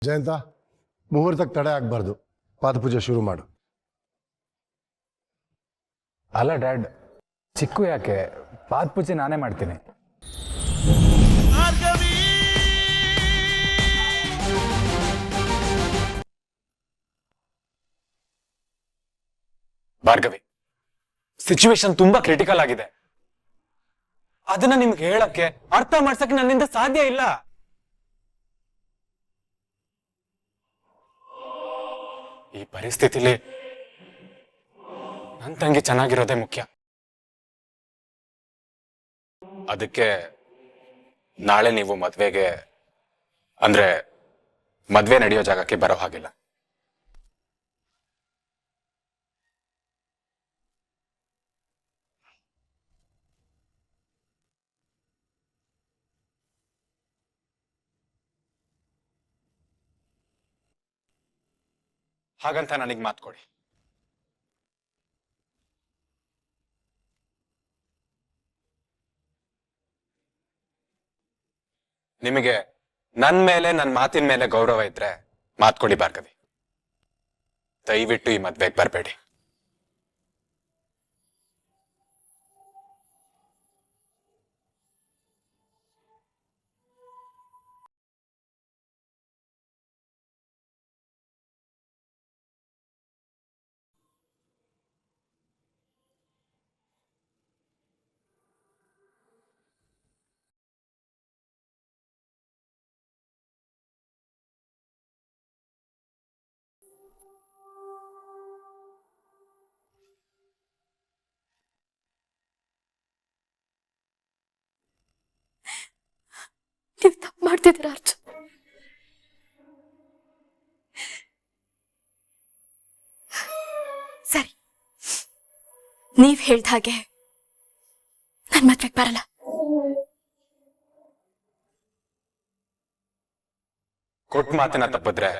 ಜಯಂತ, ಮುಹೂರ್ತಕ್ಕೆ ತಡೆ ಆಗ್ಬಾರ್ದು. ಪಾದಪೂಜೆ ಶುರು ಮಾಡು. ಅಲ್ಲ ಡ್ಯಾಡ್, ಚಿಕ್ಕು ಯಾಕೆ? ಪಾದಪೂಜೆ ನಾನೇ ಮಾಡ್ತೀನಿ. ಭಾರ್ಗವಿ, ಸಿಚುವೇಶನ್ ತುಂಬಾ ಕ್ರಿಟಿಕಲ್ ಆಗಿದೆ. ಅದನ್ನ ನಿಮ್ಗೆ ಹೇಳಕ್ಕೆ, ಅರ್ಥ ಮಾಡ್ಸಕ್ಕೆ ನನ್ನಿಂದ ಸಾಧ್ಯ ಇಲ್ಲ. ಈ ಪರಿಸ್ಥಿತಿಲಿ ನನ್ನ ತಂಗಿ ಚೆನ್ನಾಗಿರೋದೇ ಮುಖ್ಯ. ಅದಕ್ಕೆ ನಾಳೆ ನೀವು ಮದ್ವೆ ನಡೆಯೋ ಜಾಗಕ್ಕೆ ಬರೋ ಹಾಗಿಲ್ಲ. ಹಾಗಂತ ನನಗೆ ಮಾತು ಕೊಡಿ. ನಿಮಗೆ ನನ್ನ ಮೇಲೆ, ನನ್ನ ಮಾತಿನ ಮೇಲೆ ಗೌರವ ಇದ್ರೆ ಮಾತು ಕೊಡಿ ಭಾರ್ಗವಿ. ದಯವಿಟ್ಟು ಈ ಮದ್ವೆಗೆ ಬರಬೇಡಿ. ನೀವು ತಪ್ಪು ಮಾಡ್ತಿದ್ದೀರ ಅರ್ಜುನ್. ಸರಿ, ನೀವ್ ಹೇಳ್ದ ಹಾಗೆ ನನ್ ಮದ್ವೆಗೆ ಬರಲ್ಲ. ಕೊಟ್ಟ ಮಾತಿನ ತಪ್ಪಿದ್ರೆ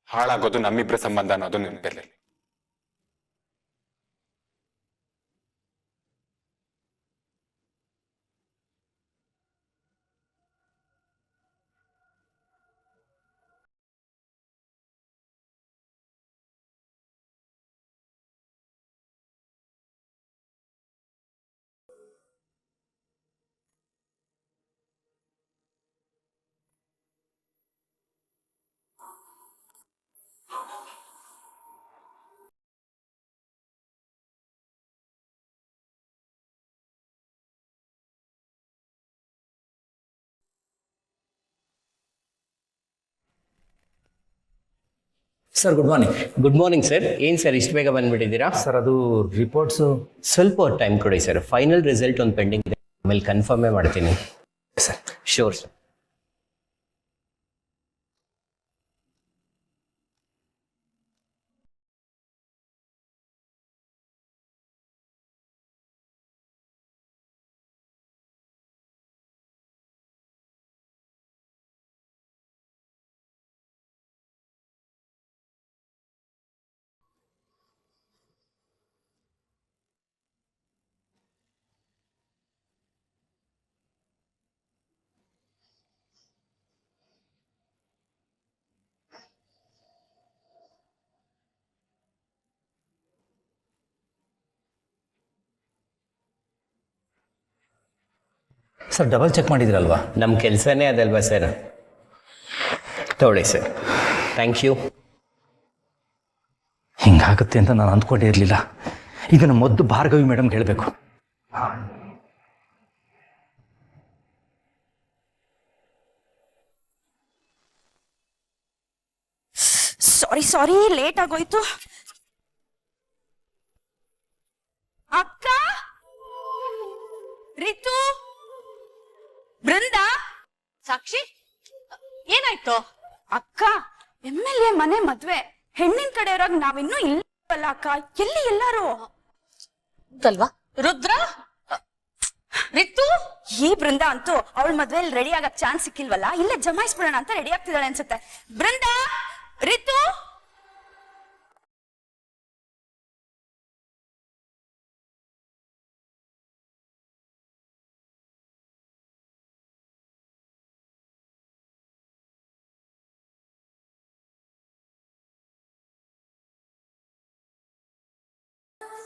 ಹಾಳಾಗೋದು ನಮ್ಮಿಬ್ರ ಸಂಬಂಧ ಅನ್ನೋದು ನೆನಪಿರ್ಲಿಲ್ಲ. Sir good morning. Good morning sir. ಏನು ಸರ್ ಇಷ್ಟು ಬೇಗ ಬಂದುಬಿಟ್ಟಿದ್ದೀರಾ? ಸರ್ ಅದು ರಿಪೋರ್ಟ್ಸು ಸ್ವಲ್ಪ ಟೈಮ್ ಕೊಡಿ ಸರ್. ಫೈನಲ್ ರಿಸಲ್ಟ್ ಒಂದು ಪೆಂಡಿಂಗ್ ಇದೆ, ಆಮೇಲೆ ಕನ್ಫರ್ಮೇ ಮಾಡ್ತೀನಿ ಸರ್. Sure sir. Sir double check ಮಾಡಿದ್ರಲ್ವಾ? ನಮ್ಮ ಕೆಲಸನೇ ಅದಲ್ವಾ ಸರ್. ತಗೊಳ್ಳಿ ಸರ್. Thank you. ಹಿಂಗಾಗುತ್ತೆ ಅಂತ ನಾನು ಅಂದ್ಕೊಂಡೇ ಇರಲಿಲ್ಲ. ಇದನ್ನು ಮೊದಲು ಭಾರ್ಗವಿ ಮೇಡಮ್ಗೆ ಹೇಳಬೇಕು. ಸಾರಿ, ಲೇಟ್ ಆಗೋಯ್ತು. ಅಕ್ಕ, ರಿತು, ಬೃಂದಾ, ಸಾಕ್ಷಿ, ಏನಾಯ್ತು? ಅಕ್ಕ, MLA ಮನೆ ಮದ್ವೆ, ಹೆಣ್ಣಿನ ಕಡೆಯವ್ರಾಗ ನಾವಿನ್ನೂ ಇಲ್ಲವಲ್ಲ ಅಕ್ಕ. ಎಲ್ಲಿ ಎಲ್ಲಾರು ಅಲ್ವಾ? ರುದ್ರ, ರಿತು, ಈ ಬೃಂದಾ ಅಂತೂ ಅವಳ ಮದ್ವೆಯಲ್ಲಿ ರೆಡಿ ಆಗಕ್ ಚಾನ್ಸ್ ಸಿಕ್ಕಿಲ್ವಲ್ಲ, ಇಲ್ಲೇ ಜಮಾಯಿಸ್ಬಿಡೋಣ ಅಂತ ರೆಡಿ ಆಗ್ತಿದ್ದಾಳೆ ಅನ್ಸುತ್ತೆ. ಬೃಂದಾ, ರಿತು.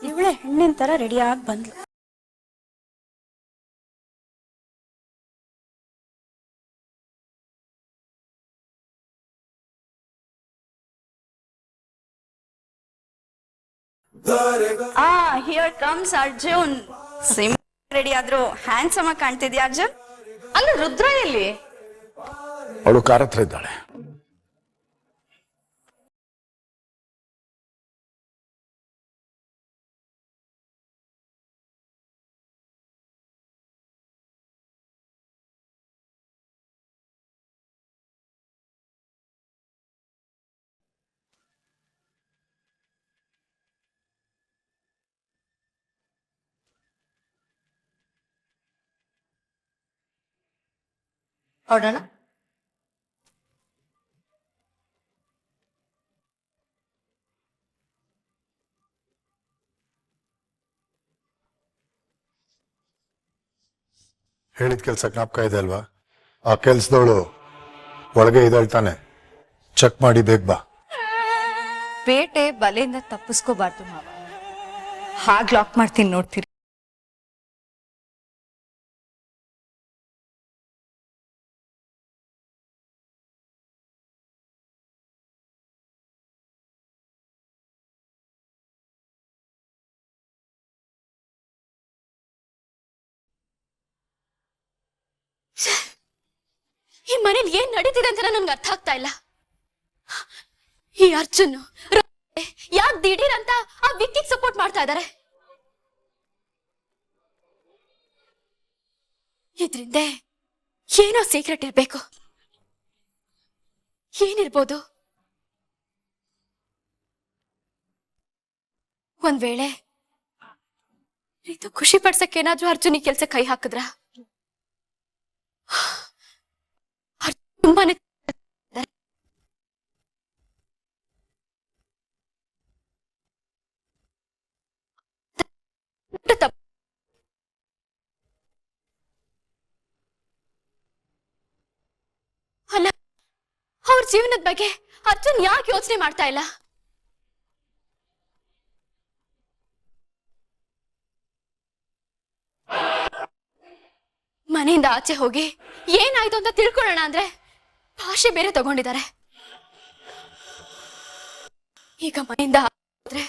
ಇವಳೆ ಹೆಣ್ಣಿನ ತರ ರೆಡಿಯಾಗಿ ಬಂದ್ಲು. Here comes Arjun. Sim ready ಆದ್ರೂ ಹ್ಯಾಂಡ್ಸಮ್ ಆಗಿ ಕಾಣ್ತಿದ್ಯಾ ಅರ್ಜುನ್. ಅಲ್ಲ ರುದ್ರ ಎಲ್ಲಿ? ಅವಳು ಕಾರ್ ಹತ್ರ ಇದ್ದಾಳೆ. ಹೊರಡೋಣ. ಹೇಳಿದ ಕೆಲ್ಸ ಜ್ಞಾಪಕ ಇದೆ ಅಲ್ವಾ? ಆ ಕೆಲ್ಸದವಳು ಒಳಗೆ ಇದ್ದಾಳ್ತಾನೆ. ಚೆಕ್ ಮಾಡಿ ಬೇಗ ಬಾ. ಬೇಟೆ ಬಲೆಯಿಂದ ತಪ್ಪಿಸ್ಕೋಬಾರ್ದು ಮಾವ. ಹಾಗೆ ಲಾಕ್ ಮಾಡ್ತೀನಿ, ನೋಡ್ತೀರಿ. ಈ ಮನೇಲಿ ಏನ್ ನಡೀತಿದೆ ಅಂತ ನನ್ಗೆ ಅರ್ಥ ಆಗ್ತಾ ಇಲ್ಲ. ಈ ಅರ್ಜುನ್ ಯಾಕೆ ದಿಢೀರ್ ಅಂತ ಆ ವಿಕ್ಕಿಗೆ ಸಪೋರ್ಟ್ ಮಾಡ್ತಾ ಇದ್ದಾರೆ? ಇದ್ರಿಂದ ಏನೋ ಸೀಕ್ರೆಟ್ ಇರ್ಬೇಕು. ಏನಿರ್ಬೋದು? ಒಂದ್ ವೇಳೆ ಇದು ಖುಷಿ ಪಡ್ಸಕ್ಕೆ ಏನಾದ್ರೂ ಅರ್ಜುನ್ ಈ ಕೆಲ್ಸ ಕೈ ಹಾಕಿದ್ರ? ತುಂಬಾನೇ ಅಲ್ಲ, ಅವ್ರ ಜೀವನದ ಬಗ್ಗೆ ಅರ್ಜುನ್ ಯಾಕೆ ಯೋಚನೆ ಮಾಡ್ತಾ ಇಲ್ಲ? ಮನೆಯಿಂದ ಆಚೆ ಹೋಗಿ ಏನಾಯ್ತು ಅಂತ ತಿಳ್ಕೊಳ್ಳೋಣ ಅಂದ್ರೆ ಭಾಷೆ ಬೇರೆ ತಗೊಂಡಿದ್ದಾರೆ. ಈಗ ಮನೆಯಿಂದ ಹೋದ್ರೆ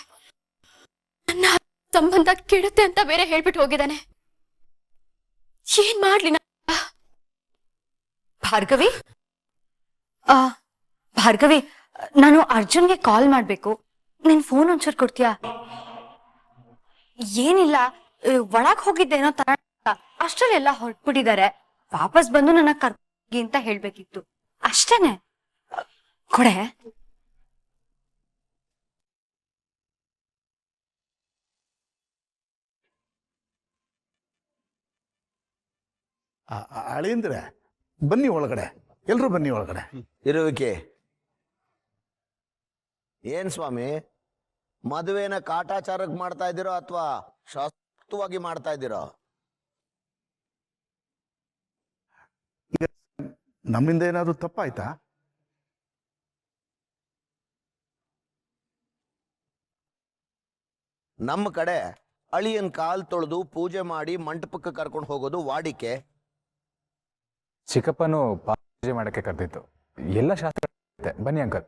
ನನ್ನ ಸಂಬಂಧ ಕೆಡುತ್ತೆ ಅಂತ ಬೇರೆ ಹೇಳ್ಬಿಟ್ಟು ಹೋಗಿದ್ದಾನೆ. ಏನ್ ಮಾಡ್ಲಿ? ಭಾರ್ಗವಿ, ಭಾರ್ಗವಿ, ನಾನು ಅರ್ಜುನ್ಗೆ ಕಾಲ್ ಮಾಡ್ಬೇಕು. ನಿನ್ ಫೋನ್ ಒಂಚೂರು ಕೊಡ್ತೀಯಾ? ಏನಿಲ್ಲ, ಒಳಗ್ ಹೋಗಿದ್ದೇನೋ ತರ, ಅಷ್ಟರಲ್ಲೆಲ್ಲ ಹೊರಟ್ಬಿಟ್ಟಿದ್ದಾರೆ. ವಾಪಸ್ ಬಂದು ನನ್ನ ಕರ್ಗಿ ಅಂತ ಹೇಳ್ಬೇಕಿತ್ತು, ಅಷ್ಟೇನೆ. ಕೊಡೆ. ಅಳಿಯಂದ್ರೆ ಬನ್ನಿ ಒಳಗಡೆ, ಎಲ್ರು ಬನ್ನಿ ಒಳಗಡೆ. ಇರುವಿಕೆ ಏನ್ ಸ್ವಾಮಿ, ಮದುವೆನ ಕಾಟಾಚಾರಕ್ಕೆ ಮಾಡ್ತಾ ಇದ್ದೀರೋ ಅಥವಾ ಶಾಸ್ತ್ರವಾಗಿ ಮಾಡ್ತಾ ಇದ್ದೀರೋ? ನಮ್ಮಿಂದ ಏನಾದ್ರು ತಪ್ಪಾಯ್ತಾ? ನಮ್ಮ ಕಡೆ ಅಳಿಯನ್ ಕಾಲ್ ತೊಳೆದು ಪೂಜೆ ಮಾಡಿ ಮಂಟಪಕ್ಕೆ ಕರ್ಕೊಂಡು ಹೋಗೋದು ವಾಡಿಕೆ. ಚಿಕ್ಕಪ್ಪನು ಪೂಜೆ ಮಾಡಕ್ಕೆ ಕರೆದಿತ್ತು. ಎಲ್ಲ ಶಾಸ್ತ್ರ ಇದೆ. ಬನ್ನಿ ಅಂಕಲ್.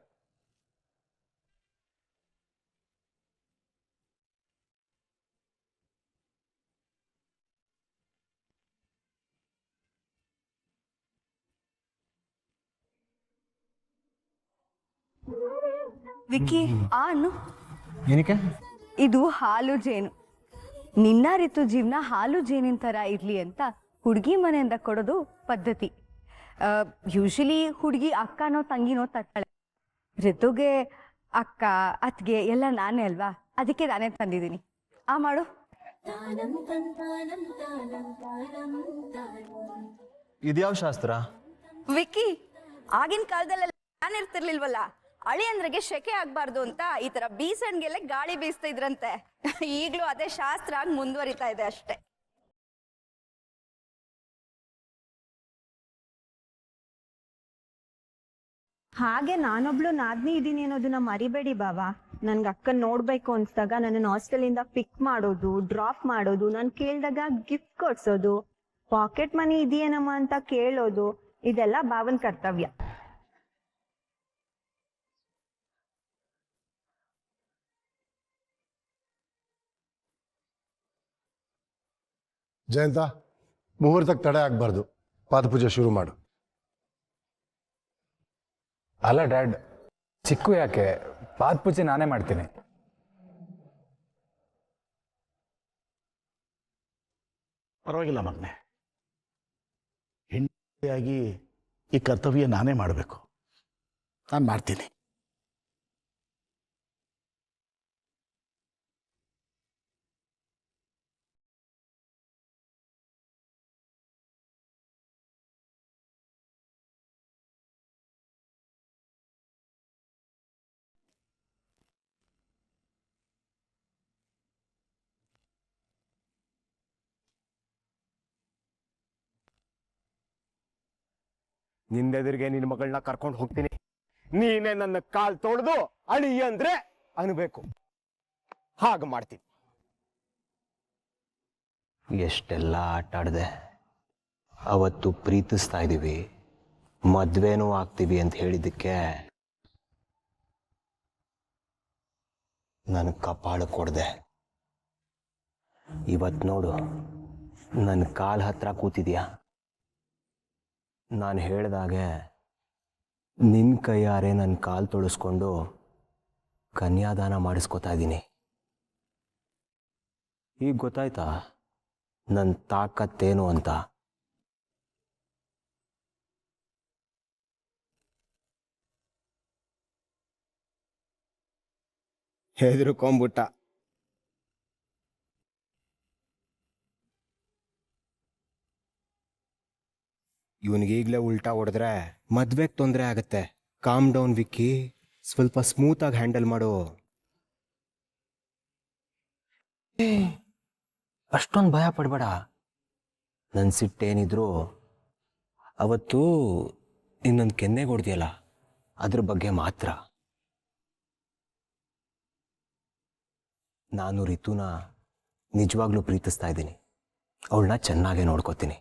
ವಿಕ್ಕಿ, ಅನ್ನು ಏನಕ್ಕೆ? ಇದು ಹಾಲು ಜೇನು. ನಿನ್ನ ಋತು ಜೀವನ ಹಾಲು ಜೇನಿನ ತರ ಇರ್ಲಿ ಅಂತ ಹುಡುಗಿ ಮನೆಯಿಂದ ಕೊಡೋದು ಪದ್ಧತಿ. ಯೂಶಲಿ ಹುಡುಗಿ ಅಕ್ಕನೋ ತಂಗಿನೋ ತರ್ತಾಳೆ. ಋತುಗೆ ಅಕ್ಕ ಅತ್ಗೆ ಎಲ್ಲ ನಾನೇ ಅಲ್ವಾ, ಅದಕ್ಕೆ ನಾನೇ ತಂದಿದ್ದೀನಿ. ಮಾಡು. ಇದ್ಯಾವ ಶಾಸ್ತ್ರ? ವಿಕ್ಕಿ, ಆಗಿನ ಕಾಲದಲ್ಲೆಲ್ಲ ನಾನು ಇರ್ತಿರ್ಲಿಲ್ವಲ್ಲ, ಅಳಿಯಂದ್ರಿಗೆ ಶೆಕೆ ಆಗ್ಬಾರ್ದು ಅಂತ ಈ ತರ ಬೀಸಣ್ಗೆಲ್ಲ ಗಾಳಿ ಬೀಸ್ತಾ ಇದ್ರಂತೆ. ಈಗ್ಲೂ ಅದೇ ಶಾಸ್ತ್ರ ಆಗಿ ಮುಂದುವರಿತಾ ಇದೆ ಅಷ್ಟೇ. ಹಾಗೆ ನಾನೊಬ್ಳು ನಾದ್ನಿ ಇದ್ದೀನಿ ಅನ್ನೋದನ್ನ ಮರಿಬೇಡಿ ಬಾವಾ. ನನ್ಗೆ ಅಕ್ಕನ್ ನೋಡ್ಬೇಕು ಅನ್ಸ್ದಾಗ ನನ್ನನ್ನು ಹಾಸ್ಟೆಲಿಂದ ಪಿಕ್ ಮಾಡೋದು, ಡ್ರಾಪ್ ಮಾಡೋದು, ನಾನು ಕೇಳ್ದಾಗ ಗಿಫ್ಟ್ ಕೊಡ್ಸೋದು, ಪಾಕೆಟ್ ಮನಿ ಇದೆಯೇನಮ್ಮ ಅಂತ ಕೇಳೋದು, ಇದೆಲ್ಲ ಭಾವನ್ ಕರ್ತವ್ಯ. ಜಯಂತ, ಮುಹೂರ್ತಕ್ಕೆ ತಡೆ ಆಗ್ಬಾರ್ದು. ಪಾದಪೂಜೆ ಶುರು ಮಾಡು. ಅಲ್ಲ ಡ್ಯಾಡ್, ಚಿಕ್ಕು ಯಾಕೆ? ಪಾದ ಪೂಜೆ ನಾನೇ ಮಾಡ್ತೀನಿ. ಪರವಾಗಿಲ್ಲ ಮಗನೆ, ಹೆಂಡತಿಯಾಗಿ ಈ ಕರ್ತವ್ಯ ನಾನೇ ಮಾಡಬೇಕು. ನಾನು ಮಾಡ್ತೀನಿ. ನಿಂದೆದುರಿಗೆ ನಿನ್ನ ಮಗಳನ್ನ ಕರ್ಕೊಂಡು ಹೋಗ್ತೀನಿ. ನೀನೇ ನನ್ನ ಕಾಲ್ ತೊಳೆದು ಅಳಿ ಅಂದ್ರೆ ಅನ್ಬೇಕು. ಹಾಗ ಮಾಡ್ತೀನಿ. ಎಷ್ಟೆಲ್ಲ ಆಟ ಆಡಿದೆ. ಅವತ್ತು ಪ್ರೀತಿಸ್ತಾ ಇದ್ದೀವಿ, ಮದ್ವೆನೂ ಆಗ್ತೀವಿ ಅಂತ ಹೇಳಿದ್ದಕ್ಕೆ ನನ್ನ ಕಪಾಳ ಕೊಡ್ದೆ. ಇವತ್ತು ನೋಡು, ನನ್ನ ಕಾಲ್ ಹತ್ರ ಕೂತಿದ್ಯಾ. ನಾನು ಹೇಳ್ದಾಗೆ ನಿನ್ನ ಕೈಯಾರೆ ನನ್ನ ಕಾಲು ತೊಳಸ್ಕೊಂಡು ಕನ್ಯಾದಾನ ಮಾಡಿಸ್ಕೊತಾ ಇದ್ದೀನಿ. ಈಗ ಗೊತ್ತಾಯ್ತಾ ನನ್ನ ತಾಕತ್ತೇನು ಅಂತ? ಹೆದರ್ಕೊಂಬಿಟ್ಟ. ಇವನಿಗೀಗಲೇ ಉಲ್ಟಾ ಹೊಡೆದ್ರೆ ಮದ್ವೆಗೆ ತೊಂದರೆ ಆಗತ್ತೆ. ಕಾಮ್ ಡೌನ್ ವಿಕ್ಕಿ, ಸ್ವಲ್ಪ ಸ್ಮೂತಾಗಿ ಹ್ಯಾಂಡಲ್ ಮಾಡು. ಅಷ್ಟೊಂದು ಭಯ ಪಡಬೇಡ. ನನ್ನ ಸಿಟ್ಟೇನಿದ್ರು ಅವತ್ತು ಇನ್ನೊಂದು ಕೆನ್ನೆಗೆ ಹೊಡೆದಿಯಲ್ಲ, ಅದ್ರ ಬಗ್ಗೆ ಮಾತ್ರ. ನಾನು ರಿತುನ ನಿಜವಾಗ್ಲೂ ಪ್ರೀತಿಸ್ತಾ ಇದ್ದೀನಿ. ಅವಳನ್ನ ಚೆನ್ನಾಗೇ ನೋಡ್ಕೋತೀನಿ.